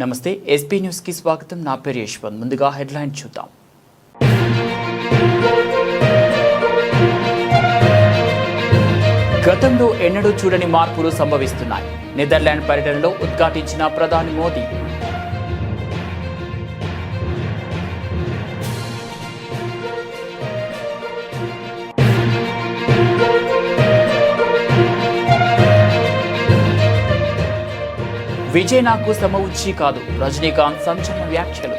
నమస్తే SP news కి స్వాగతం. నా పేరు యశ్వంత్. ముందుగా హెడ్లైన్ చూద్దాం. గతంలో ఎన్నడూ చూడని మార్పులు సంభవిస్తున్నాయి. నెదర్లాండ్ పర్యటనలో ఉద్ఘాటించిన ప్రధాని మోదీ. విజయ్ నాకు సమవుచ్చి కాదు, రజనీకాంత్ సంచలన వ్యాఖ్యలు.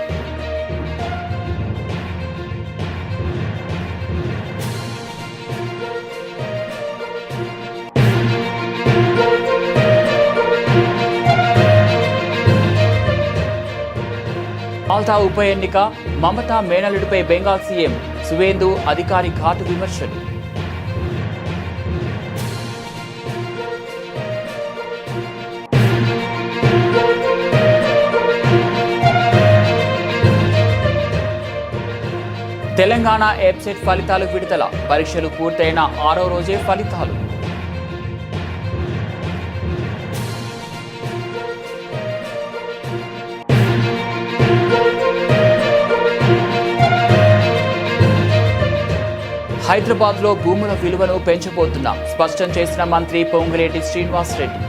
మాల్టా ఉప ఎన్నిక, మమతా మేనల్లుడిపై బెంగాల్ సీఎం సువేందు అధికారి ఘాటు విమర్శలు. తెలంగాణ ఎబ్సెట్ ఫలితాలు విడుదల. పరీక్షలు పూర్తయిన 6వ రోజే ఫలితాలు. హైదరాబాద్లో భూముల విలువను పెంచబోతున్నాం, స్పష్టం చేసిన మంత్రి పొంగులేటి శ్రీనివాస్ రెడ్డి.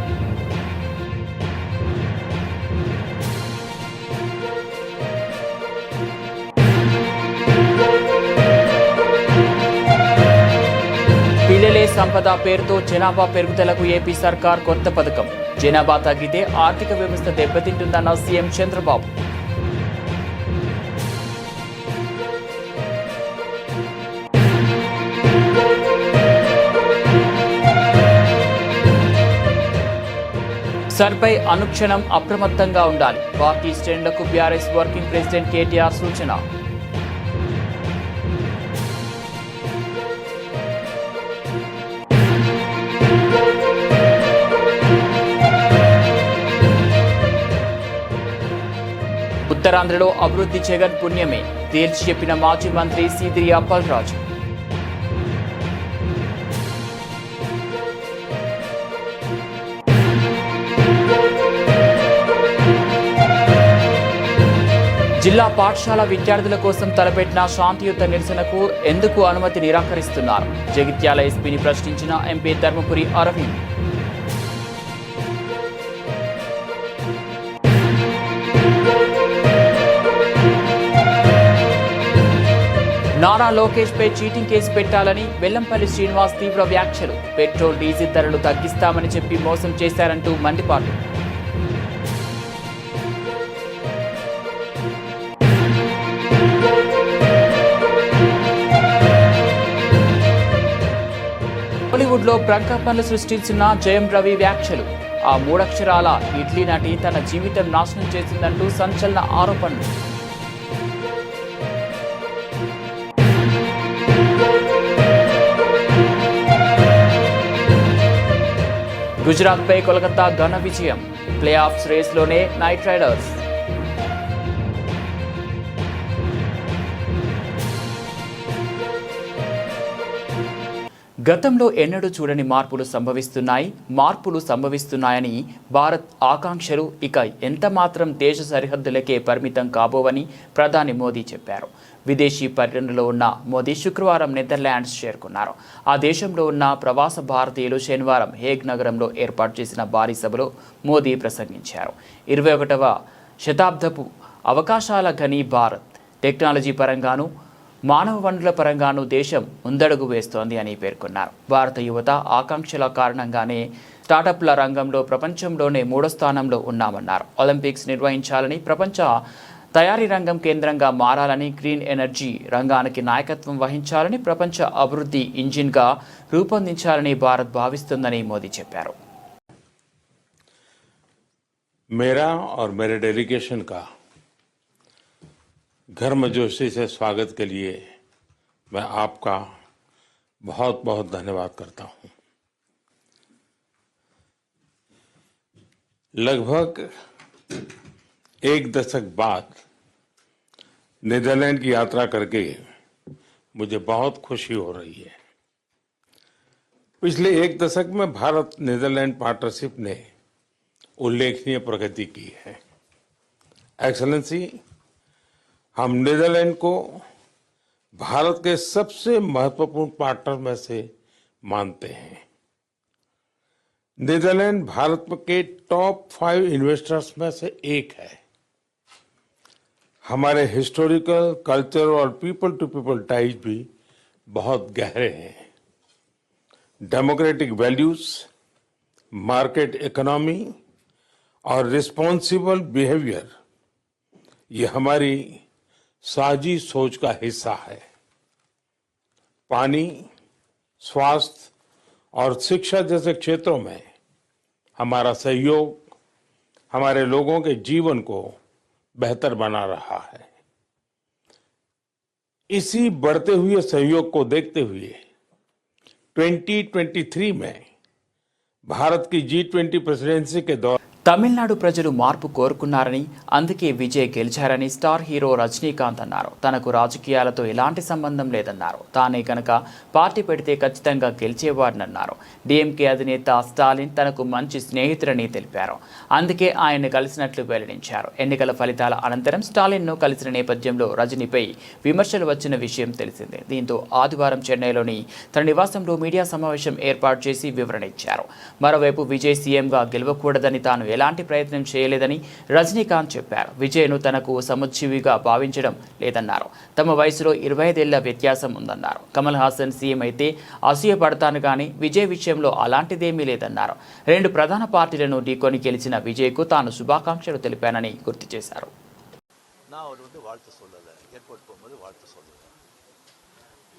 పిల్లలే సంపద పేరుతో జనాభా పెరుగుదలకు ఏపీ సర్కార్ కొత్త పథకం. జనాభా తగ్గితే ఆర్థిక వ్యవస్థ దెబ్బతింటుందన్న సీఎం చంద్రబాబు. సర్పై అనుక్షణం అప్రమత్తంగా ఉండాలి. పార్టీ శ్రేణులకు బీఆర్ఎస్ వర్కింగ్ ప్రెసిడెంట్ కేటీఆర్ సూచన. ఉత్తరాంధ్రలో అభివృద్ధి జగన్ పుణ్యమే తేల్చి చెప్పిన మాజీ మంత్రి సీదిరి అప్పలరాజు. జిల్లా పాఠశాల విద్యార్థుల కోసం తలపెట్టిన శాంతియుత నిరసనకు ఎందుకు అనుమతి నిరాకరిస్తున్నారు? జగిత్యాల ఎస్పీని ప్రశ్నించిన ఎంపీ ధర్మపురి అరవింద్. నారా లోకేష్ పై చీటింగ్ కేసు పెట్టాలని వెల్లంపల్లి శ్రీనివాస్ తీవ్ర వ్యాఖ్యలు. పెట్రోల్ డీజిల్ ధరలు తగ్గిస్తామని చెప్పి మోసం చేశారంటూ మండిపాటు. బాలీవుడ్ లో ప్రకంపనలు సృష్టించిన జయం రవి వ్యాఖ్యలు. ఆ మూడక్షరాల ఇడ్లీ నటి తన జీవితం నాశనం చేసిందంటూ సంచలన ఆరోపణలు. గుజరాత్పై కోల్కతా ఘన విజయం. ప్లే ఆఫ్స్ రేస్లోనే నైట్ రైడర్స్. గతంలో ఎన్నడూ చూడని మార్పులు సంభవిస్తున్నాయని భారత్ ఆకాంక్షలు ఇక ఎంతమాత్రం దేశ సరిహద్దులకే పరిమితం కాబోవని ప్రధాని మోదీ చెప్పారు. విదేశీ పర్యటనలో ఉన్న మోదీ శుక్రవారం నెదర్లాండ్స్ చేరుకున్నారు. ఆ దేశంలో ఉన్న ప్రవాస భారతీయులు శనివారం హేగ్ నగరంలో ఏర్పాటు చేసిన భారీ సభలో మోదీ ప్రసంగించారు. 21వ శతాబ్దపు అవకాశాల గని భారత్ టెక్నాలజీ పరంగానూ మానవ వనరుల పరంగానూ దేశం ముందడుగు వేస్తోంది అని పేర్కొన్నారు. భారత యువత ఆకాంక్షల కారణంగానే స్టార్టప్ల రంగంలో ప్రపంచంలోనే 3వ స్థానంలో ఉన్నామన్నారు. ఒలింపిక్స్ నిర్వహించాలని, ప్రపంచ తయారీ రంగం కేంద్రంగా మారాలని, గ్రీన్ ఎనర్జీ రంగానికి నాయకత్వం వహించాలని, ప్రపంచ అభివృద్ధి ఇంజిన్గా రూపొందించాలని భారత్ భావిస్తుందని మోదీ చెప్పారు. मेरा और मेरे डेलीगेशन का गर्मजोशी से स्वागत के लिए मैं आपका बहुत बहुत धन्यवाद करता हूं। लगभग एक दशक बाद नीदरलैंड की यात्रा करके मुझे बहुत खुशी हो रही है। पिछले एक दशक में भारत नीदरलैंड पार्टनरशिप ने उल्लेखनीय प्रगति की है। एक्सेलेंसी, हम नीदरलैंड को भारत के सबसे महत्वपूर्ण पार्टनर में से मानते हैं। नीदरलैंड भारत के टॉप 5 इन्वेस्टर्स में से एक है। हमारे हिस्टोरिकल, कल्चर और पीपल टू पीपल टाइज भी बहुत गहरे हैं। डेमोक्रेटिक वैल्यूज, मार्केट इकोनॉमी और रिस्पॉन्सिबल बिहेवियर, ये हमारी साझी सोच का हिस्सा है। पानी, स्वास्थ्य और शिक्षा जैसे क्षेत्रों में हमारा सहयोग हमारे लोगों के जीवन को बेहतर बना रहा है। इसी बढ़ते हुए सहयोग को देखते हुए 2023 में भारत की G20 प्रेसिडेंसी के दौरान తమిళనాడు ప్రజలు మార్పు కోరుకున్నారని, అందుకే విజయ్ గెలిచారని స్టార్ హీరో రజనీకాంత్ అన్నారు. తనకు రాజకీయాలతో ఎలాంటి సంబంధం లేదన్నారు. తానే కనుక పార్టీ పెడితే ఖచ్చితంగా గెలిచేవాడనన్నారు. డీఎంకే అధినేత స్టాలిన్ తనకు మంచి స్నేహితుడని తెలిపారు. అందుకే ఆయన్ని కలిసినట్లు వెల్లడించారు. ఎన్నికల ఫలితాల అనంతరం స్టాలిన్ను కలిసిన నేపథ్యంలో రజనీపై విమర్శలు వచ్చిన విషయం తెలిసిందే. దీంతో ఆదివారం చెన్నైలోని తన నివాసంలో మీడియా సమావేశం ఏర్పాటు చేసి వివరణ ఇచ్చారు. మరోవైపు విజయ్ సీఎంగా గెలవకూడదని తాను ఎలాంటి ప్రయత్నం చేయలేదని రజనీకాంత్ చెప్పారు. విజయ్ను తనకు సముజ్జీవిగా భావించడం లేదన్నారు. తమ వయసులో 25 ఏళ్ల వ్యత్యాసం ఉందన్నారు. కమల్ హాసన్ సీఎం అయితే అసూయపడతాను కానీ విజయ్ విషయంలో అలాంటిదేమీ లేదన్నారు. 2 ప్రధాన పార్టీలను ఢీకొని గెలిచిన విజయ్కు తాను శుభాకాంక్షలు తెలిపానని గుర్తు చేశారు.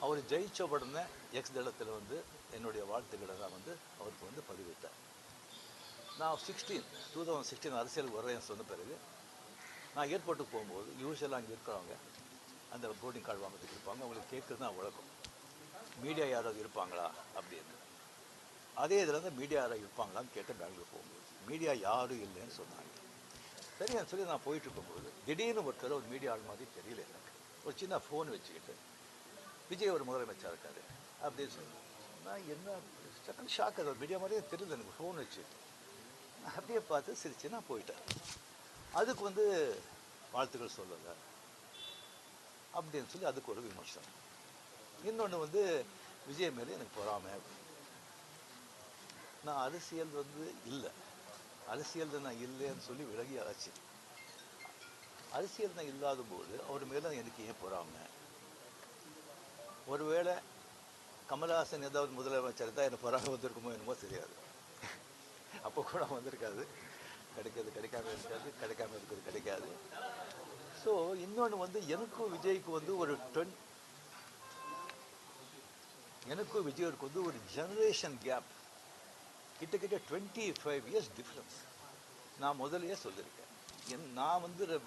அவர் ஜெயிச்ச உடனே எக்ஸ் தளத்தில் என்னுடைய வாழ்த்துக்களை தான் அவருக்கு பதிவிட்டார். நான் 2016 அரசியலுக்கு வர்றேன்னு சொன்ன பிறகு நான் ஏர்போர்ட்டுக்கு போகும்போது யூஸ்வலாக அங்கே இருக்கிறவங்க அந்த போர்டிங் கார்டு வாங்கிறதுக்கு இருப்பாங்க. அவங்களுக்கு கேட்குறது தான் வழக்கம், மீடியா யாராவது இருப்பாங்களா அப்படின்னு. அதே இதில் மீடியா யாராவது இருப்பாங்களான்னு கேட்டு பெங்களூர் போகும்போது மீடியா யாரும் இல்லைன்னு சொன்னாங்க. சரின்னு சொல்லி நான் போயிட்டு இருக்கும்போது திடீர்னு ஒருத்தர் ஒரு மீடியா ஆள் மாதிரி தெரியல எனக்கு. ஒரு சின்ன ஃபோன் வச்சுக்கிட்டு விஜய் ஒரு முதலமைச்சர் இருக்காரு அப்படின்னு சொல்லி நான் என்ன செகண்ட் ஷாக், அது மீடியா மாதிரியே தெரியல எனக்கு. ஃபோன் வச்சுட்டு அப்படியே பார்த்து சிரிச்சு நான் போயிட்டேன். அதுக்கு வாழ்த்துக்கள் சொல்லலை அப்படின்னு சொல்லி அதுக்கு ஒரு விமர்சனம். இன்னொன்று விஜய் மேலே எனக்கு பொறாமை. நான் அரசியல் இல்லை, அரசியல் நான் இல்லைன்னு சொல்லி விலகி ஆச்சு. அரசியல் நான் இல்லாத போது அவர் மேலே எனக்கு ஏன் பொறாமை? ஒருவேளை கமல்ஹாசன் ஏதாவது முதலமைச்சர் தான் எனக்கு பொறாமை வந்திருக்குமோ என்னமோ தெரியாது. அப்போ கூட வந்திருக்காது. கிடைக்காது கிடைக்காம இருக்காது, கிடைக்காம இருக்கிறது கிடைக்காது. ஸோ இன்னொன்று எனக்கும் விஜய்க்கு எனக்கும் விஜய்க்கு ஒரு ஜெனரேஷன் கேப், கிட்டத்தட்ட 25 இயர்ஸ் டிஃப்ரென்ஸ். நான் முதலையே சொல்லியிருக்கேன். நான்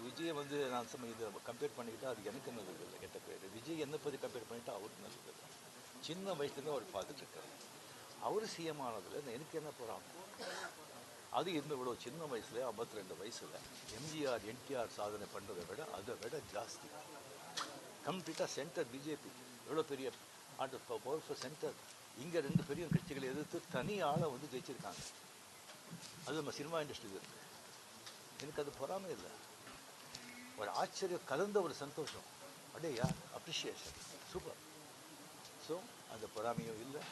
விஜயை நான் இதை கம்பேர் பண்ணிக்கிட்டால் அது எனக்கு நல்லது இல்லை, கெட்ட பேர். விஜய் என்னை பற்றி கம்பேர் பண்ணிவிட்டு அவருக்கு நல்லது இல்லை. சின்ன வயசுலேருந்து அவர் பார்த்துட்டு இருக்காரு. அவர் சிஎம் ஆனதில் எனக்கு என்ன போகிறாங்க? அது இவ்வளோ சின்ன வயசில் 52 வயசில் எம்ஜிஆர் என்டிஆர் சாதனை பண்ணுறதை விட அதை விட ஜாஸ்தி. கம்ப்ளீட்டாக சென்டர் பிஜேபி எவ்வளோ பெரிய பவர்ஃபுல் சென்டர். இங்கே 2 பெரிய கட்சிகளை எதிர்த்து தனி ஆளை ஜெயிச்சிருக்காங்க. அது நம்ம சினிமா இண்டஸ்ட்ரி இருக்குது. எனக்கு அது பொறாமை இல்லை, ஒரு ஆச்சரியம் கலந்த ஒரு சந்தோஷம். அடையா அப்ரிஷியேஷன், சூப்பர். ஸோ அந்த பொறாமையும் இல்லை.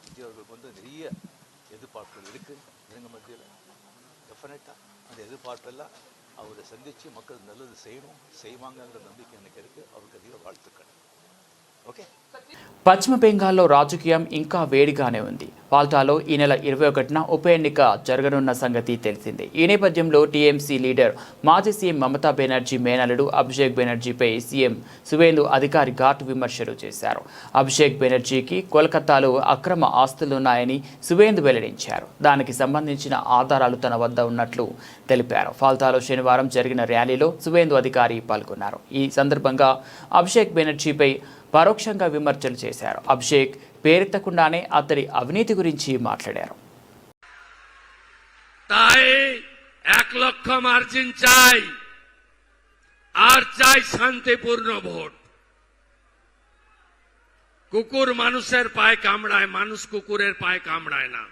விஜய் அவர்களுக்கு நிறைய எதிர்பார்ப்புகள் இருக்குது இவங்க மத்தியில். டெஃபினட்டாக அந்த எதிர்பார்ப்பெல்லாம் அவரை சந்தித்து மக்கள் நல்லது செய்வாங்கங்கிற நம்பிக்கை எனக்கு இருக்குது. அவருக்கு அதிக வாழ்த்துக்கள். ఓకే. పశ్చిమ బెంగాల్లో రాజకీయం ఇంకా వేడిగానే ఉంది. పాల్టాలో ఈ నెల 21న ఉప ఎన్నిక జరగనున్న సంగతి తెలిసిందే. ఈ నేపథ్యంలో టీఎంసీ లీడర్ మాజీ సీఎం మమతా బెనర్జీ మేనల్లుడు అభిషేక్ బెనర్జీపై సీఎం సువేందు అధికారి ఘాటు విమర్శలు చేశారు. అభిషేక్ బెనర్జీకి కోల్కతాలో అక్రమ ఆస్తులున్నాయని సువేందు వెల్లడించారు. దానికి సంబంధించిన ఆధారాలు తన వద్ద ఉన్నట్లు తెలిపారు. పాల్టాలో శనివారం జరిగిన ర్యాలీలో సువేందు అధికారి పాల్గొన్నారు. ఈ సందర్భంగా అభిషేక్ బెనర్జీపై పరోక్షంగా విమర్శలు చేశారు. అభిషేక్ పేరెత్తకుండానే అతడి అవినీతి గురించి మాట్లాడారు. তাই 1 লক্ষ মার্জিন চাই, আর চাই শান্তিপূর্ণ ভোট। কুকুর মানুষের পায়ে কামড়ায়, মানুষ কুকুরের পায়ে কামড়ায় না।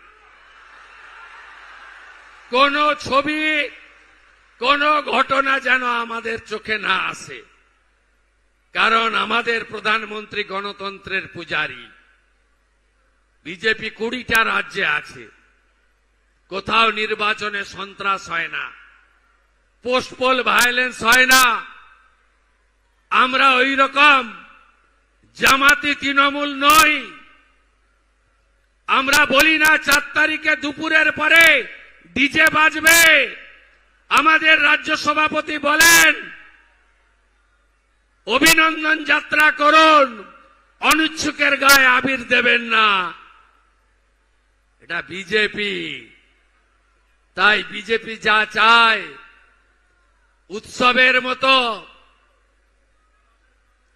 কোন ছবি কোনো ঘটনা যেন আমাদের চোখে না আসে, কারণ আমাদের প্রধানমন্ত্রী গণতন্ত্রের পূজারী। বিজেপি 20টা রাজ্যে আছে, কোথাও নির্বাচনে সন্ত্রাস হয় না, পোস্টপোল ভায়োলেন্স হয় না। আমরা ওই রকম জামাতি তৃণমূল নই। আমরা বলি না 4 তারিখে দুপুরের পরে ডিজে বাজবে। আমাদের রাজ্য সভাপতি বলেন অভিনন্দন যাত্রা করুন, অনুচ্ছুকের গায়ে আবির দেবেন না। এটা বিজেপি। তাই বিজেপি যা চায় উৎসবের মতো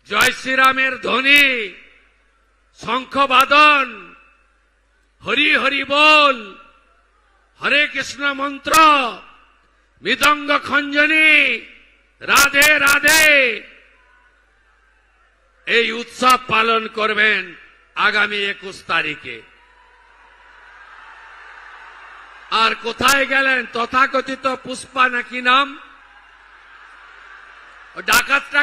জয় শ্রীরামের ধ্বনি, শঙ্খবাদন, হরি হরি বল, হরে কৃষ্ণ মন্ত্র, মৃদঙ্গ খঞ্জনি, রাধে রাধে, এই উৎসব পালন করবেন আগামী 21 তারিখে। আর কোথায় গেলেন তথাকথিত পুষ্পা নাকি নাম, ডাকাতটা?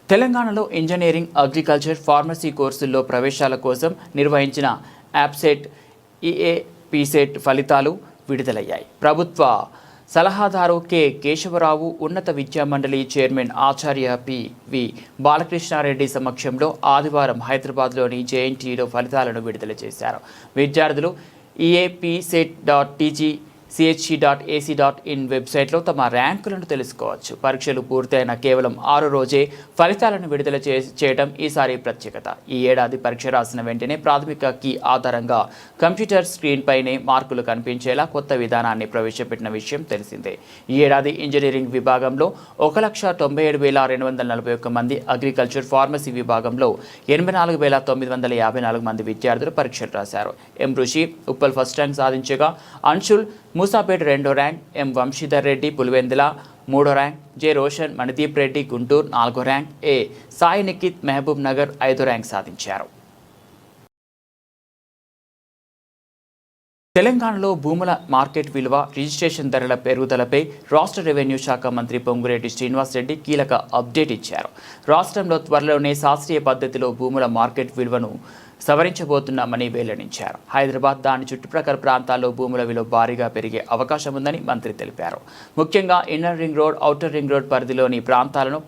తెలంగాణలో ఇంజనీరింగ్, అగ్రికల్చర్, ఫార్మసీ కోర్సుల్లో ప్రవేశాల కోసం నిర్వహించిన యాప్సెట్, ఈఏపీసెట్ ఫలితాలు విడుదలయ్యాయి. ప్రభుత్వ సలహాదారు కె కేశవరావు, ఉన్నత విద్యామండలి చైర్మన్ ఆచార్య పివి బాలకృష్ణారెడ్డి సమక్షంలో ఆదివారం హైదరాబాద్లోని జేఎన్టీయూలో ఫలితాలను విడుదల చేశారు. విద్యార్థులు eapset.tgchc.ac.in వెబ్సైట్లో తమ ర్యాంకులను తెలుసుకోవచ్చు. పరీక్షలు పూర్తయిన కేవలం 6 రోజే ఫలితాలను విడుదల చేయడం ఈసారి ప్రత్యేకత. ఈ ఏడాది పరీక్ష రాసిన వెంటనే ప్రాథమిక కీ ఆధారంగా కంప్యూటర్ స్క్రీన్ పైనే మార్కులు కనిపించేలా కొత్త విధానాన్ని ప్రవేశపెట్టిన విషయం తెలిసిందే. ఈ ఏడాది ఇంజనీరింగ్ విభాగంలో 1,97,241 మంది, అగ్రికల్చర్, ఫార్మసీ విభాగంలో 84,954 మంది విద్యార్థులు పరీక్షలు రాశారు. ఎం ఋషి ఉప్పల్ ఫస్ట్ ర్యాంక్ సాధించగా, అంశుల్ మూసాపేట్ 2వ ర్యాంక్, ఎం వంశీధర్ రెడ్డి పులివెందుల 3వ ర్యాంక్, జె రోషన్ మణిదీప్ రెడ్డి గుంటూరు 4వ ర్యాంక్, ఏ సాయి నిఖిత్ మహబూబ్ నగర్ 5వ ర్యాంక్ సాధించారు. తెలంగాణలో భూముల మార్కెట్ విలువ, రిజిస్ట్రేషన్ ధరల పెరుగుదలపై రాష్ట్ర రెవెన్యూ శాఖ మంత్రి పొంగులేటి శ్రీనివాసరెడ్డి కీలక అప్డేట్ ఇచ్చారు. రాష్ట్రంలో త్వరలోనే శాస్త్రీయ పద్ధతిలో భూముల మార్కెట్ విలువను సవరించబోతున్నామని వెల్లడించారు. హైదరాబాద్, దాని చుట్టుప్రక్కల ప్రాంతాల్లో భూముల విలువ భారీగా పెరిగే అవకాశం ఉందని మంత్రి తెలిపారు. ముఖ్యంగా inner ring road, outer ring road పరిధిలోని ప్రాంతాలను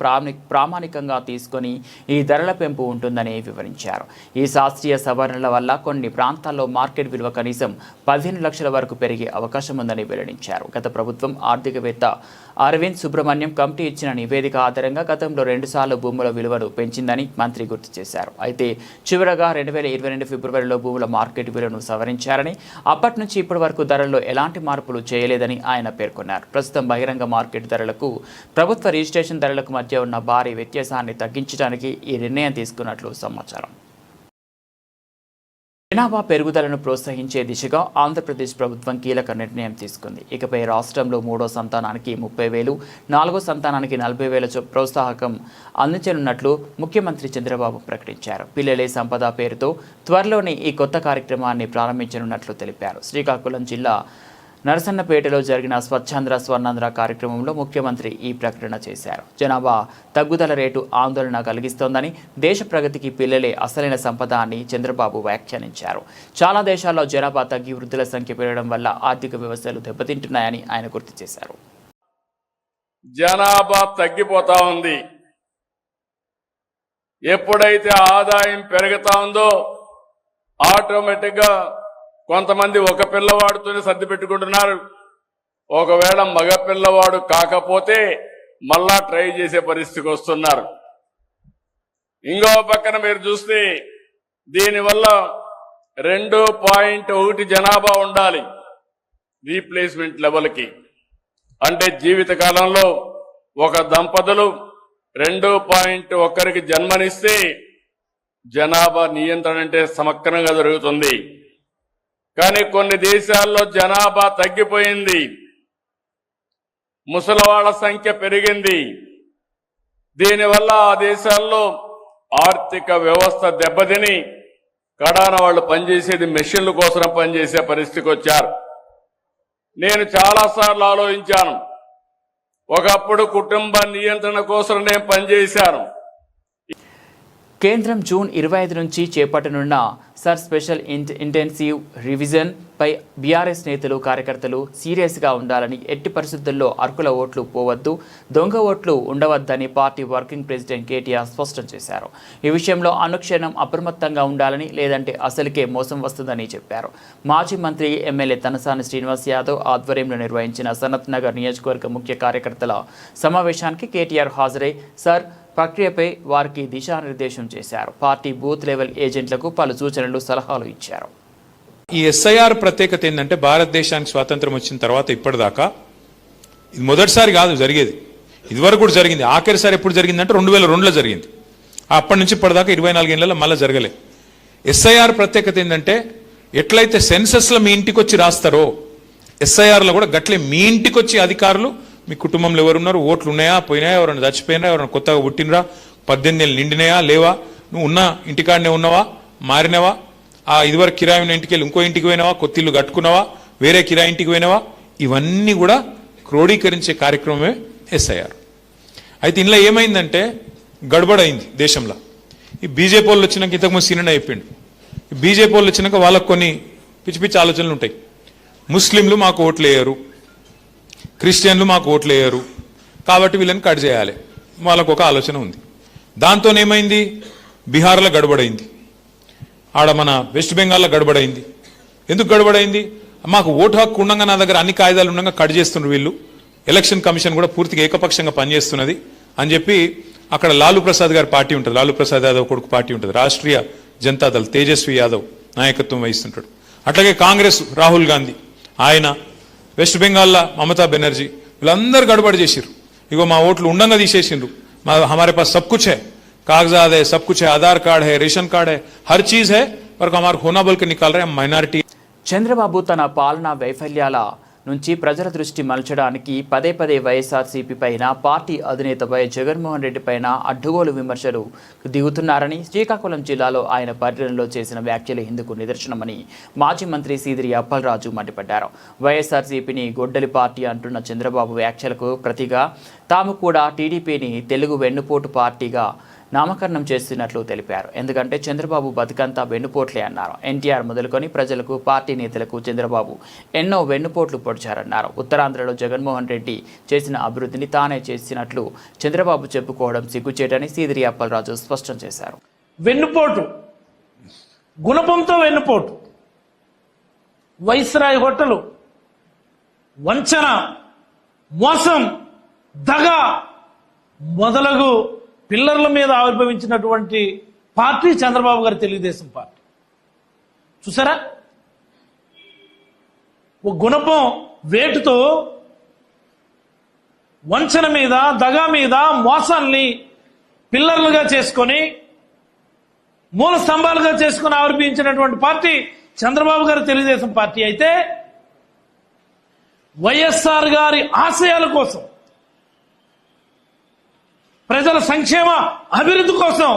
ప్రామాణికంగా తీసుకొని ఈ ధరల పెంపు ఉంటుందని వివరించారు. ఈ శాస్త్రీయ సవరణల వల్ల కొన్ని ప్రాంతాల్లో మార్కెట్ విలువ కనీసం 15 లక్షల వరకు పెరిగే అవకాశం ఉందని వెల్లడించారు. గత ప్రభుత్వం ఆర్థికవేత్త అరవింద్ సుబ్రహ్మణ్యం కమిటీ ఇచ్చిన నివేదిక ఆధారంగా గతంలో 2 సార్లు భూముల విలువను పెంచిందని మంత్రి గుర్తు చేశారు. అయితే చివరగా 2022 ఫిబ్రవరిలో భూముల మార్కెట్ విలువను సవరించారని, అప్పటి నుంచి ఇప్పటి వరకు ధరల్లో ఎలాంటి మార్పులు చేయలేదని ఆయన పేర్కొన్నారు. ప్రస్తుతం బహిరంగ మార్కెట్ ధరలకు, ప్రభుత్వ రిజిస్ట్రేషన్ ధరలకు మధ్య ఉన్న భారీ వ్యత్యాసాన్ని తగ్గించడానికి ఈ నిర్ణయం తీసుకున్నట్లు సమాచారం. జనాభా పెరుగుదలను ప్రోత్సహించే దిశగా ఆంధ్రప్రదేశ్ ప్రభుత్వం కీలక నిర్ణయం తీసుకుంది. ఇకపై రాష్ట్రంలో 3వ సంతానానికి 30,000, 4వ సంతానానికి 40,000 ప్రోత్సాహకం అందించనున్నట్లు ముఖ్యమంత్రి చంద్రబాబు ప్రకటించారు. పిల్లలే సంపద పేరుతో త్వరలోనే ఈ కొత్త కార్యక్రమాన్ని ప్రారంభించనున్నట్లు తెలిపారు. శ్రీకాకుళం జిల్లా నరసన్నపేటలో జరిగిన స్వచ్ఛాంధ్ర స్వర్ణాంధ్ర కార్యక్రమంలో ముఖ్యమంత్రి ఈ ప్రకటన చేశారు. జనాభా తగ్గుదల రేటు ఆందోళన కలిగిస్తోందని, దేశ ప్రగతికి పిల్లలే అసలైన సంపద అని చంద్రబాబు వ్యాఖ్యానించారు. చాలా దేశాల్లో జనాభా తగ్గి వృద్ధుల సంఖ్య పెరగడం వల్ల ఆర్థిక వ్యవస్థలు దెబ్బతింటున్నాయని ఆయన గుర్తు చేశారు. జనాభా తగ్గిపోతా ఉంది. ఎప్పుడైతే ఆదాయం పెరుగుతా ఉందో ఆటోమేటిక్గా కొంతమంది ఒక పిల్లవాడితోనే సర్ది పెట్టుకుంటున్నారు. ఒకవేళ మగ పిల్లవాడు కాకపోతే మళ్ళా ట్రై చేసే పరిస్థితికి వస్తున్నారు. ఇంకో పక్కన మీరు చూస్తే దీనివల్ల 2.1 జనాభా ఉండాలి రీప్లేస్మెంట్ లెవెల్కి. అంటే జీవిత కాలంలో ఒక దంపతులు 2.1కి జన్మనిస్తే జనాభా నియంత్రణ అంటే సమగ్రంగా జరుగుతుంది. కానీ కొన్ని దేశాల్లో జనాభా తగ్గిపోయింది, ముసలివాళ్ల సంఖ్య పెరిగింది. దీనివల్ల ఆ దేశాల్లో ఆర్థిక వ్యవస్థ దెబ్బతిని కడాన వాళ్ళు పనిచేసేది మెషిన్ల కోసం పనిచేసే పరిస్థితికి వచ్చారు. నేను చాలాసార్లు ఆలోచించాను, ఒకప్పుడు కుటుంబ నియంత్రణ కోసం నేను పనిచేశాను. కేంద్రం జూన్ 25 నుంచి చేపట్టనున్న సర్ స్పెషల్ ఇంటెన్సివ్ రివిజన్ పై బీఆర్ఎస్ నేతలు కార్యకర్తలు సీరియస్గా ఉండాలని, ఎట్టి పరిస్థితుల్లో అర్కుల ఓట్లు పోవద్దు, దొంగ ఓట్లు ఉండవద్దని పార్టీ వర్కింగ్ ప్రెసిడెంట్ కేటీఆర్ స్పష్టం చేశారు. ఈ విషయంలో అనుక్షణం అప్రమత్తంగా ఉండాలని, లేదంటే అసలుకే మోసం వస్తుందని చెప్పారు. మాజీ మంత్రి ఎమ్మెల్యే తనసాని శ్రీనివాస్ యాదవ్ ఆధ్వర్యంలో నిర్వహించిన సనత్ నగర్ నియోజకవర్గ ముఖ్య కార్యకర్తల సమావేశానికి కేటీఆర్ హాజరై సార్ ప్రక్రియపై వారికి దిశానిర్దేశం చేశారు. పార్టీ బూత్ లెవెల్ ఏజెంట్లకు పలు సూచనలు, సలహాలు ఇచ్చారు. ఈ ఎస్ఐఆర్ ప్రత్యేకత ఏంటంటే భారతదేశానికి స్వాతంత్రం వచ్చిన తర్వాత ఇప్పటిదాకా ఇది మొదటిసారి కాదు జరిగేది, ఇదివరకు కూడా జరిగింది. ఆఖరిసారి ఎప్పుడు జరిగిందంటే 2002లో జరిగింది. అప్పటి నుంచి ఇప్పటిదాకా 24 ఏళ్లలో మళ్ళీ జరగలే. ఎస్ఐఆర్ ప్రత్యేకత ఏంటంటే ఎట్లయితే సెన్సస్లో మీ ఇంటికి వచ్చి రాస్తారో ఎస్ఐఆర్లో కూడా గట్లే మీ ఇంటికి వచ్చి అధికారులు మీ కుటుంబంలో ఎవరున్నారు, ఓట్లు ఉన్నాయా, పోయినాయా, ఎవరైనా చచ్చిపోయినా, ఎవరైనా కొత్తగా పుట్టినరా, 18 ఏళ్ళు నిండినాయా లేవా, నువ్వు ఉన్న ఇంటికాడనే ఉన్నావా, మారినవా, ఆ ఇదివరకు కిరాయి ఉన్న ఇంటికి వెళ్ళి ఇంకో ఇంటికి పోయినావా, కొత్త ఇల్లు కట్టుకున్నావా, వేరే కిరాయి ఇంటికి పోయినావా, ఇవన్నీ కూడా క్రోడీకరించే కార్యక్రమమే ఎస్ఐఆర్. అయితే ఇందులో ఏమైందంటే గడబడైంది దేశంలో. ఈ బీజేపీ వాళ్ళు వచ్చినాక ఇంతకుముందు సీనియర్ అయిపోయింది. ఈ బీజేపీ వాళ్ళు వచ్చినాక వాళ్ళకు కొన్ని పిచ్చి పిచ్చి ఆలోచనలు ఉంటాయి. ముస్లింలు మాకు ఓట్లు వేయరు, క్రిస్టియన్లు మాకు ఓట్లు వేయరు, కాబట్టి వీళ్ళని కట్ చేయాలి, వాళ్ళకు ఒక ఆలోచన ఉంది. దాంతో ఏమైంది, బీహార్లో గడబడైంది, ఆడ మన వెస్ట్ బెంగాల్లో గడబడైంది. ఎందుకు గడబడైంది, మాకు ఓటు హక్కు ఉండగా నా దగ్గర అన్ని కాయిదాలు ఉండగా కట్ చేస్తున్నారు వీళ్ళు, ఎలక్షన్ కమిషన్ కూడా పూర్తిగా ఏకపక్షంగా పనిచేస్తున్నది అని చెప్పి అక్కడ లాలూ ప్రసాద్ గారి పార్టీ ఉంటుంది, లాలూ ప్రసాద్ యాదవ్ కొడుకు పార్టీ ఉంటుంది, రాష్ట్రీయ జనతాదళ్ తేజస్వి యాదవ్ నాయకత్వం వహిస్తుంటాడు. అట్లాగే కాంగ్రెస్ రాహుల్ గాంధీ ఆయన, వెస్ట్ బెంగాల్లో మమతా బెనర్జీ, వీళ్ళందరూ గడబడి చేసిర్రు. ఇగో మా ఓట్లు ఉండంగా తీసేసిండ్రు, మా हमारे पास सब कुछ है, कागजात है, सब कुछ है, आधार कार्ड है, रेशन कार्ड है, हर चीज है, पर हमारा होना बोल के निकाल रहे हैं माइनॉरिटी. చంద్రబాబు తన పాలనా వైఫల్యాల నుంచి ప్రజల దృష్టి మలచడానికి పదే పదే వైఎస్ఆర్సీపీ పైన, పార్టీ అధినేత వైఎస్ జగన్మోహన్ రెడ్డి పైన అడ్డుగోలు విమర్శలు దిగుతున్నారని, శ్రీకాకుళం జిల్లాలో ఆయన పర్యటనలో చేసిన వ్యాఖ్యలు ఇందుకు నిదర్శనమని మాజీ మంత్రి సీదిరి అప్పలరాజు మండిపడ్డారు. వైఎస్ఆర్సీపీని గొడ్డలి పార్టీ అంటున్న చంద్రబాబు వ్యాఖ్యలకు ప్రతిగా తాము కూడా టీడీపీని తెలుగు వెన్నుపోటు పార్టీగా నామకరణం చేస్తున్నట్లు తెలిపారు. ఎందుకంటే చంద్రబాబు బతుకంతా వెన్నుపోట్లే అన్నారు. ఎన్టీఆర్ మొదలుకొని ప్రజలకు, పార్టీ నేతలకు చంద్రబాబు ఎన్నో వెన్నుపోట్లు పొడిచారన్నారు. ఉత్తరాంధ్రలో జగన్మోహన్ రెడ్డి చేసిన అభివృద్ధిని తానే చేసినట్లు చంద్రబాబు చెప్పుకోవడం సిగ్గుచేటని సీదిరి అప్పలరాజు స్పష్టం చేశారు. వెన్నుపోటు, గుణపంతో వెన్నుపోటు, వైస్రాయ్ హోటలు, వంచన, మోసం, దగ మొదలగు పిల్లర్ల మీద ఆవిర్భవించినటువంటి పార్టీ చంద్రబాబు గారి తెలుగుదేశం పార్టీ. చూసారా, ఓ గుణపం వేటుతో వంచన మీద, దగా మీద, మోసాన్ని పిల్లర్లుగా చేసుకొని, మూల స్తంభాలుగా చేసుకుని ఆవిర్భవించినటువంటి పార్టీ చంద్రబాబు గారి తెలుగుదేశం పార్టీ. అయితే వైఎస్ఆర్ గారి ఆశయాల కోసం, ప్రజల సంక్షేమ అభివృద్ధి కోసం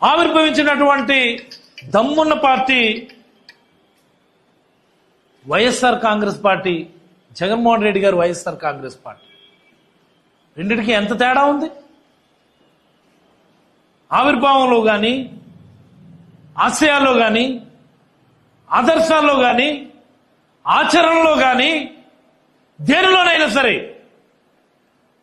ఆవిర్భవించినటువంటి దమ్మున్న పార్టీ వైఎస్ఆర్ కాంగ్రెస్ పార్టీ, జగన్మోహన్ రెడ్డి గారు వైఎస్ఆర్ కాంగ్రెస్ పార్టీ. రెండిటికి ఎంత తేడా ఉంది ఆవిర్భావంలో కానీ, ఆశయాల్లో కానీ, ఆదర్శాల్లో కానీ, ఆచరణలో కానీ, దేనిలోనైనా సరే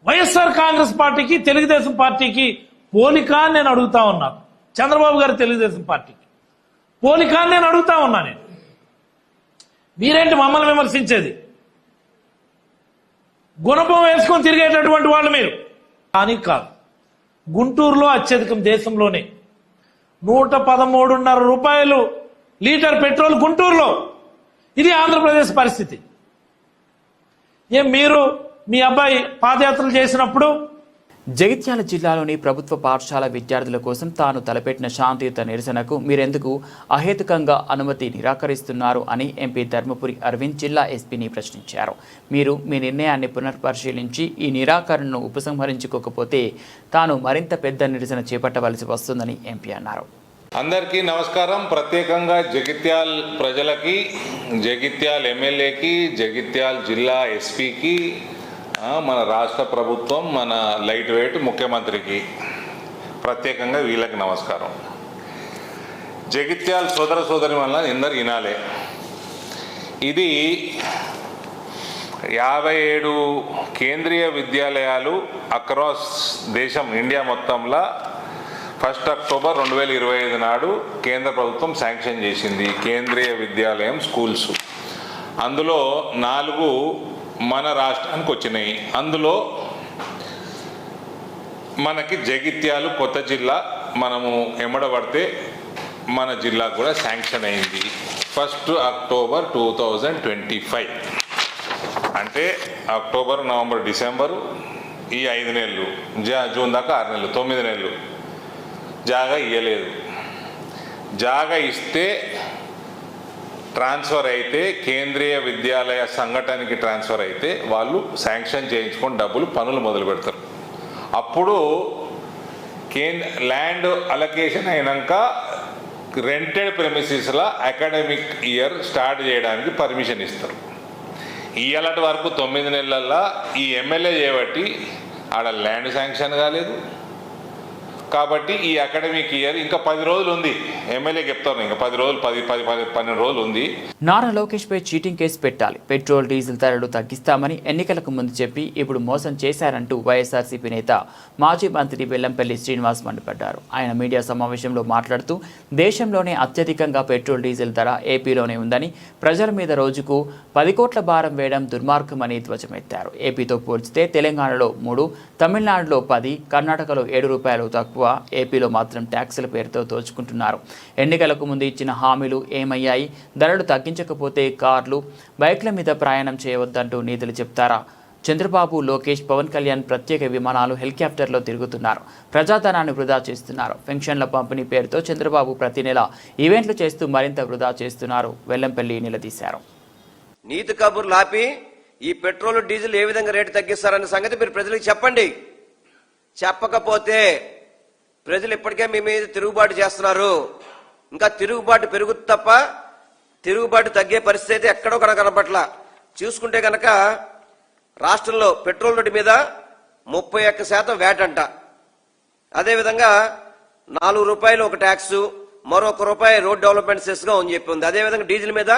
వైఎస్ఆర్ కాంగ్రెస్ పార్టీకి, తెలుగుదేశం పార్టీకి పోలిక అని నేను అడుగుతా ఉన్నాను. చంద్రబాబు గారి తెలుగుదేశం పార్టీకి పోలిక అని నేను అడుగుతా ఉన్నా. నేను మీరేంటి మమ్మల్ని విమర్శించేది? గుణపం వేసుకొని తిరిగేటటువంటి వాళ్ళు మీరు. కానీ కాదు, గుంటూరులో అత్యధికం దేశంలోనే 113.5 రూపాయలు లీటర్ పెట్రోల్ గుంటూరులో. ఇది ఆంధ్రప్రదేశ్ పరిస్థితి. మీరు మీ అబ్బాయి పాదయాత్రలు చేసినప్పుడు జగిత్యాల జిల్లాలోని ప్రభుత్వ పాఠశాల విద్యార్థుల కోసం తాను తలపెట్టిన శాంతియుత నిరసనకు మీరెందుకు అహేతుకంగా అనుమతి నిరాకరిస్తున్నారు అని ఎంపీ ధర్మపురి అరవింద్ జిల్లా ఎస్పీని ప్రశ్నించారు. మీరు మీ నిర్ణయాన్ని పునర్పరిశీలించి ఈ నిరాకరణను ఉపసంహరించుకోకపోతే తాను మరింత పెద్ద నిరసన చేపట్టవలసి వస్తుందని ఎంపీ అన్నారు. అందరికీ నమస్కారం. ప్రత్యేకంగా జగిత్యాల్ ప్రజలకి, జగిత్యాల్ ఎమ్మెల్యేకి, జగిత్యాల్ జిల్లా ఎస్పీకి, మన రాష్ట్ర ప్రభుత్వం, మన లైట్ వెయిట్ ముఖ్యమంత్రికి ప్రత్యేకంగా వీళ్ళకి నమస్కారం. జగిత్యాల్ సోదర సోదరి వల్ల అందరు వినాలే. ఇది 57 కేంద్రీయ విద్యాలయాలు అక్రాస్ దేశం, ఇండియా మొత్తంలో 1 అక్టోబర్ 2025 నాడు కేంద్ర ప్రభుత్వం శాంక్షన్ చేసింది కేంద్రీయ విద్యాలయం స్కూల్స్. అందులో 4 మన రాష్ట్రానికి వచ్చినాయి. అందులో మనకి జగిత్యాలు కొత్త జిల్లా, మనము ఎమ్మడబడితే మన జిల్లా కూడా శాంక్షన్ అయింది 1 అక్టోబర్ 2025. అంటే అక్టోబర్, నవంబర్, డిసెంబరు ఈ 5 నెలలు, జూన్ దాకా 6 నెలలు, 9 నెలలు జాగా ఇవ్వలేదు. జాగా ఇస్తే ట్రాన్స్ఫర్ అయితే, కేంద్రీయ విద్యాలయ సంఘటనకి ట్రాన్స్ఫర్ అయితే వాళ్ళు శాంక్షన్ చేయించుకొని డబ్బులు పనులు మొదలు పెడతారు. అప్పుడు ల్యాండ్ అలొకేషన్ అయినాక రెంటెడ్ ప్రెమిసెస్లో అకాడమిక్ ఇయర్ స్టార్ట్ చేయడానికి పర్మిషన్ ఇస్తారు. ఇయ్యాలటి వరకు 9 నెలల్లో ఈ ఎమ్మెల్యే చేయబట్టి ఆడ ల్యాండ్ శాంక్షన్ కాలేదు. కాబట్టి ఈ అకాడమిక్ ఇయర్ ఇంకా 10 రోజులు ఉంది. ఎమ్మెల్యే చెప్తారు ఇంకా 10 రోజులు, 12 రోజులు ఉంది. నారా లోకేష్ పై చీటింగ్ కేసు పెట్టాలి, పెట్రోల్ డీజిల్ ధరలు తగ్గిస్తామని ఎన్నికలకు ముందు చెప్పి ఇప్పుడు మోసం చేశారంటూ వైఎస్ఆర్సీపీ నేత మాజీ మంత్రి వెల్లంపల్లి శ్రీనివాస్ మండిపడ్డారు. ఆయన మీడియా సమావేశంలో మాట్లాడుతూ దేశంలోనే అత్యధికంగా పెట్రోల్ డీజిల్ ధర ఏపీలోనే ఉందని, ప్రజల మీద రోజుకు 10 కోట్ల భారం వేయడం దుర్మార్గమని ధ్వజమెత్తారు. ఏపీతో పోల్చితే తెలంగాణలో 3, తమిళనాడులో 10, కర్ణాటకలో 7 రూపాయలు తక్కువ, ఏపీలో మాత్రం ట్యాక్సుల పేరుతో దోచుకుంటున్నారు. ఎన్నికలకు ముందు ఇచ్చిన హామీలు ఏమయ్యాయి? ధరలు తగ్గించకపోతే కార్లు, బైక్ల మీద ప్రయాణం చేయవద్దంటూ నీతులు చెప్తారా? చంద్రబాబు, లోకేష్, పవన్ కళ్యాణ్ ప్రత్యేక విమానాలు, హెలికాప్టర్లో తిరుగుతున్నారు. ప్రజాధనాన్ని వృధా చేస్తున్నారు. పెన్షన్ల పంపిణీ పేరుతో చంద్రబాబు ప్రతి నెల ఈవెంట్లు చేస్తూ మరింత వృధా చేస్తున్నారు. వెల్లంపల్లి నిలదీశారు. నీతి కబుర్లు ఆపి ఈ పెట్రోల్, డీజిల్ ఏ విధంగా రేటు తగ్గిస్తారన్న సంగతి మీరు ప్రజలకు చెప్పండి. చెప్పకపోతే ప్రజలు ఇప్పటికే మీ మీద తిరుగుబాటు చేస్తున్నారు. ఇంకా తిరుగుబాటు పెరుగుతుంది తప్ప తిరుగుబాటు తగ్గే పరిస్థితి ఎక్కడో కనపట్ల. చూసుకుంటే కనుక రాష్ట్రంలో పెట్రోల్ రేటు మీద 31% వ్యాట్ అంట. అదేవిధంగా 4 రూపాయలు ఒక ట్యాక్స్, మరో ₹1 రోడ్ డెవలప్మెంట్ సెస్ గా అని చెప్పి ఉంది. అదేవిధంగా డీజిల్ మీద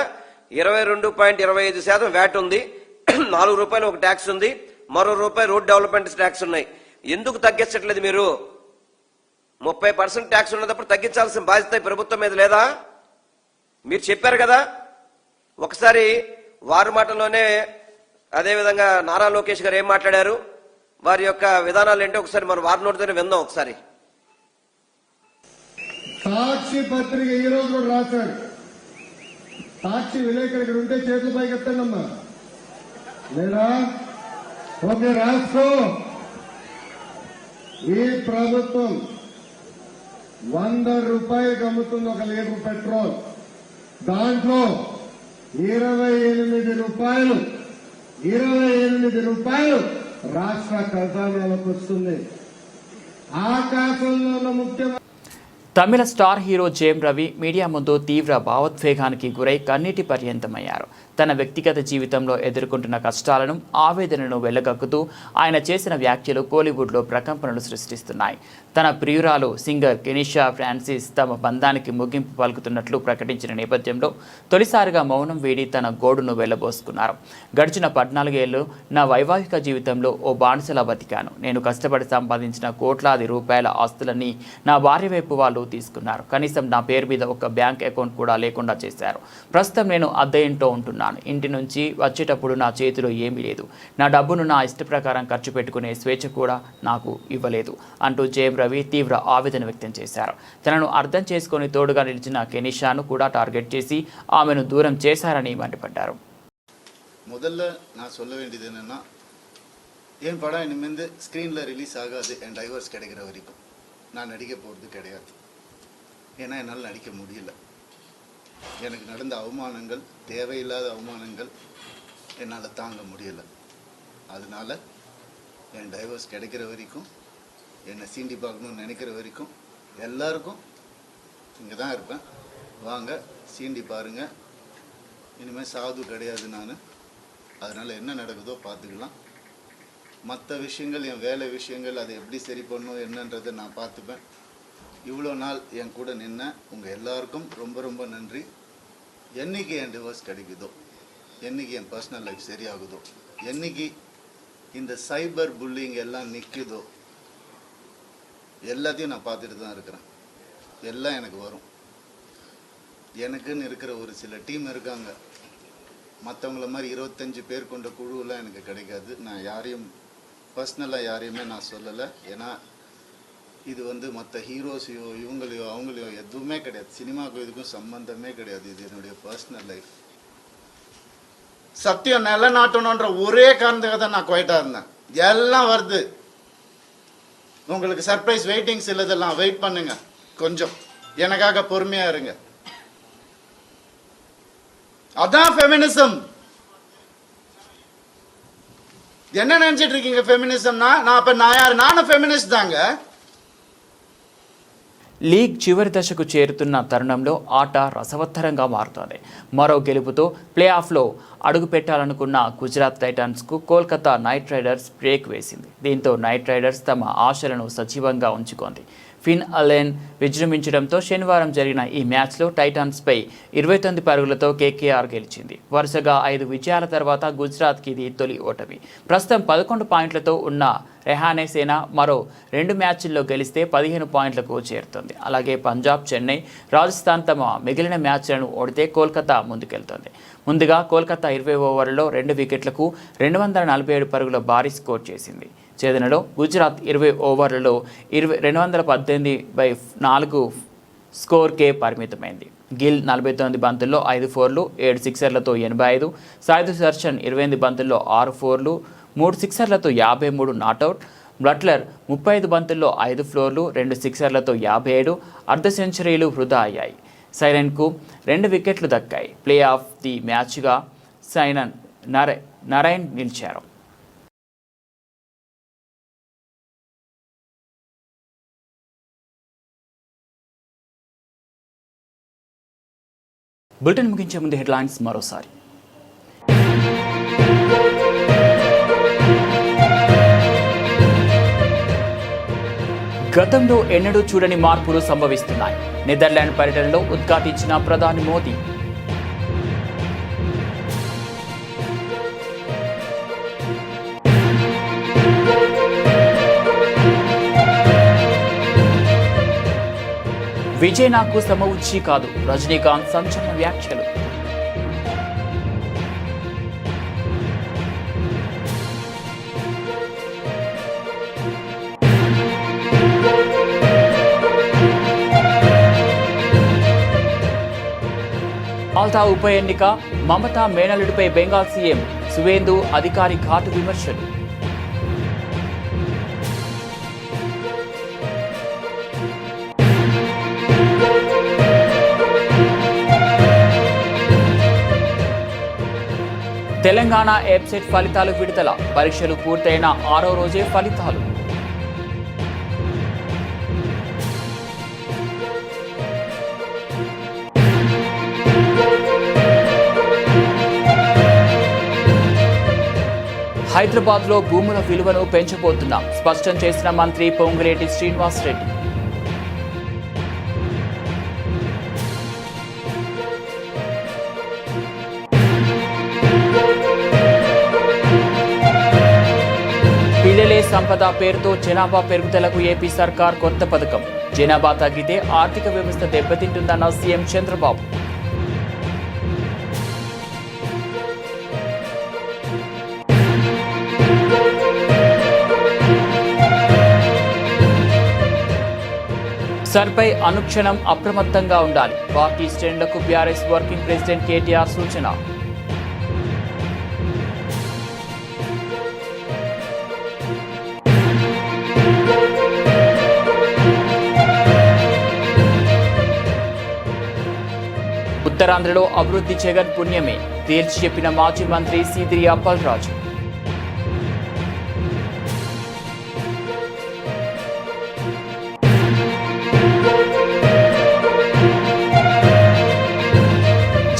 22.25% వ్యాట్ ఉంది, 4 రూపాయలు ఒక ట్యాక్స్ ఉంది, మరో ₹1 రోడ్ డెవలప్మెంట్ ట్యాక్స్ ఉన్నాయి. ఎందుకు తగ్గించట్లేదు మీరు? 30% ట్యాక్స్ ఉన్నప్పుడు తగ్గించాల్సిన బాధ్యత ప్రభుత్వం మీద లేదా? మీరు చెప్పారు కదా. ఒకసారి వారి మాటల్లోనే అదేవిధంగా నారా లోకేష్ గారు ఏం మాట్లాడారు, వారి యొక్క విధానాలు ఏంటో ఒకసారి మనం వారి నోటితోనే విందాం. ఒకసారి సాక్షి పత్రిక ఈ రోజు కూడా రాశాడు. సాక్షి విలేకరు ఇక్కడ ఉంటే చేతులు పైకి ఎత్తండమ్మా. లేదా ఓకే రాసుకో. ఈ ప్రభుత్వం 100 రూపాయలకు అమ్ముతుంది 1 లీటర్ పెట్రోల్. దాంట్లో 28 రూపాయలు రాష్ట్ర ఖజానాలకు వస్తుంది. ఆకాశంలో ఉన్న ముఖ్యమంత్రి తమిళ star hero Jayam Ravi media ముందు తీవ్ర భావోద్వేగానికి గురై కన్నీటి పర్యంతమయ్యారు. తన వ్యక్తిగత జీవితంలో ఎదుర్కొంటున్న కష్టాలను, ఆవేదనను వెళ్లగక్కుతూ ఆయన చేసిన వ్యాఖ్యలు కోలీవుడ్లో ప్రకంపనలు సృష్టిస్తున్నాయి. తన ప్రియురాలు సింగర్ కెనిషా ఫ్రాన్సిస్ తమ బంధానికి ముగింపు పలుకుతున్నట్లు ప్రకటించిన నేపథ్యంలో తొలిసారిగా మౌనం వీడి తన గోడును వెళ్లబోసుకున్నారు. గడిచిన 14 ఏళ్లు నా వైవాహిక జీవితంలో ఓ బానిసలా బతికాను. నేను కష్టపడి సంపాదించిన కోట్లాది రూపాయల ఆస్తులన్నీ నా భార్య వైపు వాళ్ళు తీసుకున్నారు. కనీసం నా పేరు మీద ఒక బ్యాంక్ అకౌంట్ కూడా లేకుండా చేశారు. ప్రస్తుతం నేను అద్దె ఇంట్లో ఉంటున్నాను. ఇంటి నుంచి వచ్చేటప్పుడు నా చేతిలో ఏమీ లేదు. నా డబ్బును నా ఇష్ట ప్రకారం ఖర్చు పెట్టుకునే స్వేచ్ఛ కూడా నాకు ఇవ్వలేదు అంటూ జయం రవి తీవ్ర ఆవేదన వ్యక్తం చేశారు. తనను అర్థం చేసుకుని తోడుగా నిలిచిన కెనిషాను కూడా టార్గెట్ చేసి ఆమెను దూరం చేశారని మండిపడ్డారు. முதல்ல நான் சொல்ல வேண்டியது என்னன்னா, என் படம் இனிமேல் ஸ்க்ரீனில் ரிலீஸ் ஆகாது, என் டைவர்ஸ் கிடைக்கிற வரைக்கும் நான் நடிக்க போகிறது கிடையாது. ஏன்னா என்னால் நடிக்க முடியல. எனக்கு நடந்த அவமானங்கள், தேவையில்லாத அவமானங்கள் என்னால் தாங்க முடியலை. அதனால என் டைவர்ஸ் கிடைக்கிற வரைக்கும், என்னை சீண்டி பார்க்கணும்னு நினைக்கிற வரைக்கும் எல்லாருக்கும் இங்கே தான் இருப்பேன். வாங்க சீண்டி பாருங்கள். இனிமேல் சாது கிடையாது நான். அதனால் என்ன நடக்குதோ பார்த்துக்கலாம். மற்ற விஷயங்கள், என் வேலை விஷயங்கள், அதை எப்படி சரி பண்ணணும் என்னன்றதை நான் பார்த்துப்பேன். இவ்வளோ நாள் என் கூட நின்ன உங்கள் எல்லாருக்கும் ரொம்ப ரொம்ப நன்றி. என்றைக்கு என் டிவோர்ஸ் கிடைக்குதோ, என்றைக்கு என் பர்சனல் லைஃப் சரியாகுதோ, என்றைக்கு இந்த சைபர் புல்லிங் எல்லாம் நிற்குதோ, எல்லாத்தையும் நான் பார்த்துட்டு தான் இருக்கிறேன். எல்லாம் எனக்கு வரும். எனக்குன்னு இருக்கிற ஒரு சில டீம் இருக்காங்க. மற்றவங்கள மாதிரி 25 பேர் கொண்ட குழுவெல்லாம் எனக்கு கிடைக்காது. நான் யாரையும் பர்சனலாக யாரையுமே நான் சொல்லலை. ஏன்னா இது வந்து மற்ற ஹீரோஸையோ இவங்களையோ அவங்களையோ எதுவுமே கிடையாது. சினிமாவுக்கும் இதுக்கும் சம்பந்தமே கிடையாது. இது என்னுடைய பர்சனல் லைஃப். சத்தியம் நிலநாட்டணுன்ற ஒரே காரணத்துக்காக தான் நான் குவைட்டாக இருந்தேன். எல்லாம் வருது. உங்களுக்கு சர்ப்ரைஸ் வெயிட்டிங்ஸ் இல்லதெல்லாம் வெயிட் பண்ணுங்க. கொஞ்சம் எனக்காக பொறுமையா இருங்க. அதான் ஃபெமினிசம். என்ன நினைச்சிட்டு இருக்கீங்க ஃபெமினிசம்னா? நான் யாரு? நானும் ஃபெமினிஸ்ட் தாங்க. లీగ్ చివరి దశకు చేరుతున్న తరుణంలో ఆట రసవత్తరంగా మారుతోంది. మరో గెలుపుతో ప్లే ఆఫ్లో అడుగు పెట్టాలనుకున్న గుజరాత్ టైటాన్స్కు కోల్కతా నైట్ రైడర్స్ బ్రేక్ వేసింది. దీంతో నైట్ రైడర్స్ తమ ఆశలను సజీవంగా ఉంచుకుంది. ఫిన్ అలెన్ విజృంభించడంతో శనివారం జరిగిన ఈ మ్యాచ్లో టైటాన్స్పై 29 పరుగులతో కేకేఆర్ గెలిచింది. వరుసగా 5 విజయాల తర్వాత గుజరాత్కి ఇది తొలి ఓటమి. ప్రస్తుతం 11 పాయింట్లతో ఉన్న రెహానే సేన మరో 2 మ్యాచ్ల్లో గెలిస్తే 15 పాయింట్లకు చేరుతుంది. అలాగే పంజాబ్, చెన్నై, రాజస్థాన్ తమ మిగిలిన మ్యాచ్లను ఓడితే కోల్కతా ముందుకెళ్తోంది. ముందుగా కోల్కతా 20 ఓవర్లలో 2 వికెట్లకు 247 పరుగుల భారీ స్కోర్ చేసింది. ఛేదనలో గుజరాత్ 20 ఓవర్లలో 218/4 స్కోర్కే పరిమితమైంది. గిల్ 49 బంతుల్లో 5 ఫోర్లు, 7 సిక్సర్లతో 85, సాయి సుదర్శన్ 28 బంతుల్లో 6 ఫోర్లు, 3 సిక్సర్లతో 53 నాటౌట్, బట్లర్ 35 బంతుల్లో 5 ఫ్లోర్లు, 2 సిక్సర్లతో 57 అర్ధ సెంచరీలు వృధా అయ్యాయి. సైరన్కు 2 వికెట్లు దక్కాయి. ప్లే ఆఫ్ ది మ్యాచ్గా సైనన్ నరైన్ నిలిచారు. బులెటిన్ ముగించే ముందు హెడ్లైన్స్ మరోసారి. గతంలో ఎన్నడూ చూడని మార్పులు సంభవిస్తున్నాయి. నెదర్లాండ్ పర్యటనలో ఉద్ఘాటించిన ప్రధాని మోదీ. విజయ్ నాకు సమవుచ్చి కాదు, రజనీకాంత్ సంచలన వ్యాఖ్యలు. మాల్టా ఉప ఎన్నిక, మమతా మేనల్లుడిపై బెంగాల్ సీఎం సువేందు అధికారి ఘాటు విమర్శలు. తెలంగాణ వెబ్సైట్ ఫలితాలు విడుదల. పరీక్షలు పూర్తయిన 6వ రోజే ఫలితాలు. హైదరాబాద్లో భూముల విలువను పెంచబోతున్నాం స్పష్టం చేసిన మంత్రి పొంగులేటి శ్రీనివాసరెడ్డి. పిల్లలే సంపద పేరుతో జనాభా పెరుగుదలకు ఏపీ సర్కార్ కొత్త పథకం. జనాభా తగ్గితే ఆర్థిక వ్యవస్థ దెబ్బతింటుందన్న సీఎం చంద్రబాబు. సర్పై అనుక్షణం అప్రమత్తంగా ఉండాలి. పార్టీ శ్రేణులకు బీఆర్ఎస్ వర్కింగ్ ప్రెసిడెంట్ కేటీఆర్ సూచన. ఉత్తరాంధ్రలో అభివృద్ధి జగన్ పుణ్యమే తేల్చి చెప్పిన మాజీ మంత్రి సీదిరి అప్పలరాజు.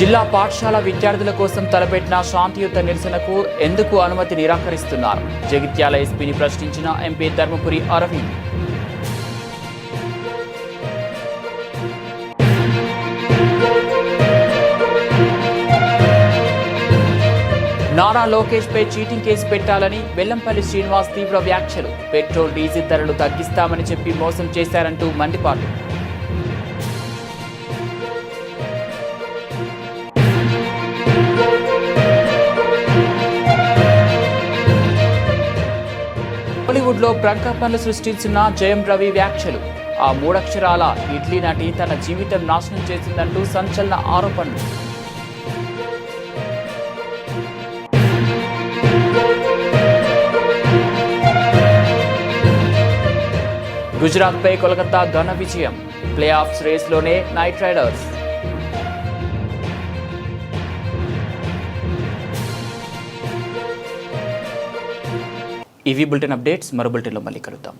జిల్లా పాఠశాల విద్యార్థుల కోసం తలపెట్టిన శాంతియుత నిరసనకు ఎందుకు అనుమతి నిరాకరిస్తున్నారు? జగిత్యాల ఎస్పీని ప్రశ్నించిన ఎంపీ ధర్మపురి అరవింద్. నారా లోకేష్ పై చీటింగ్ కేసు పెట్టాలని వెల్లంపల్లి శ్రీనివాస్ తీవ్ర వ్యాఖ్యలు. పెట్రోల్ డీజిల్ ధరలు తగ్గిస్తామని చెప్పి మోసం చేశారంటూ మండిపాటు. బాలీవుడ్ లో ప్రకంపనలు సృష్టించిన జయం రవి వ్యాఖ్యలు. ఆ మూడక్షరాల ఇడ్లీ నటి తన జీవితం నాశనం చేసిందంటూ సంచలన ఆరోపణలు. గుజరాత్ పై కోల్కతా ఘన విజయం. ప్లే ఆఫ్స్ రేస్లోనే నైట్ రైడర్స్. ఇవి బులెటిన్ అప్డేట్స్. మరో బులెటిన్లో మళ్ళీ కలుద్దాం.